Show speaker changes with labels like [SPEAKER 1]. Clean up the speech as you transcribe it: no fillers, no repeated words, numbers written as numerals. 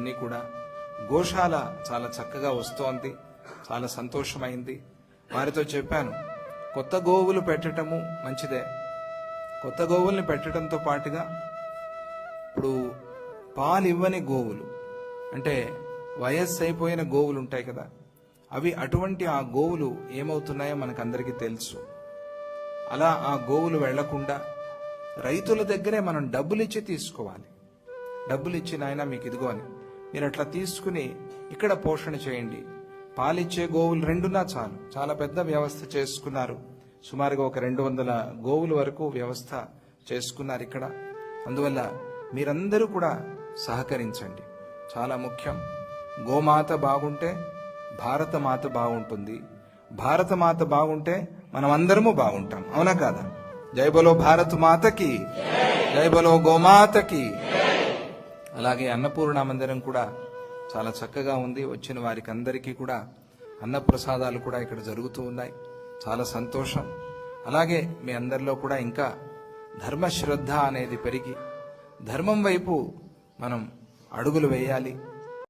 [SPEAKER 1] ఇవన్నీ కూడా. గోశాల చాలా చక్కగా వస్తోంది, చాలా సంతోషమైంది. వారితో చెప్పాను, కొత్త గోవులు పెట్టడము మంచిదే. కొత్త గోవుల్ని పెట్టడంతో పాటుగా ఇప్పుడు పాలు ఇవ్వని గోవులు అంటే వయస్సు అయిపోయిన గోవులు ఉంటాయి కదా, అవి అటువంటి ఆ గోవులు ఏమవుతున్నాయో మనకందరికీ తెలుసు. అలా ఆ గోవులు వెళ్లకుండా రైతుల దగ్గరే మనం డబ్బులు ఇచ్చి తీసుకోవాలి. డబ్బులు ఇచ్చి నాయన మీకు ఇదిగో అని మీరు అట్లా తీసుకుని ఇక్కడ పోషణ చేయండి. పాలిచ్చే గోవులు 2 చాలు. చాలా పెద్ద వ్యవస్థ చేసుకున్నారు. సుమారుగా ఒక 200 గోవుల వరకు వ్యవస్థ చేసుకున్నారు ఇక్కడ. అందువల్ల మీరందరూ కూడా సహకరించండి, చాలా ముఖ్యం. గోమాత బాగుంటే భారతమాత బాగుంటుంది, భారతమాత బాగుంటే మనం అందరము బాగుంటాం. అవునా కాదా? జై బలో భారత మాతకి, జై బలో గోమాతకి. అలాగే అన్నపూర్ణ మందిరం కూడా చాలా చక్కగా ఉంది. వచ్చిన వారికి అందరికీ కూడా అన్నప్రసాదాలు కూడా ఇక్కడ జరుగుతూ ఉన్నాయి. చాలా సంతోషం. అలాగే మీ అందరిలో కూడా ఇంకా ధర్మశ్రద్ధ అనేది పెరిగి ధర్మం వైపు మనం అడుగులు వేయాలి.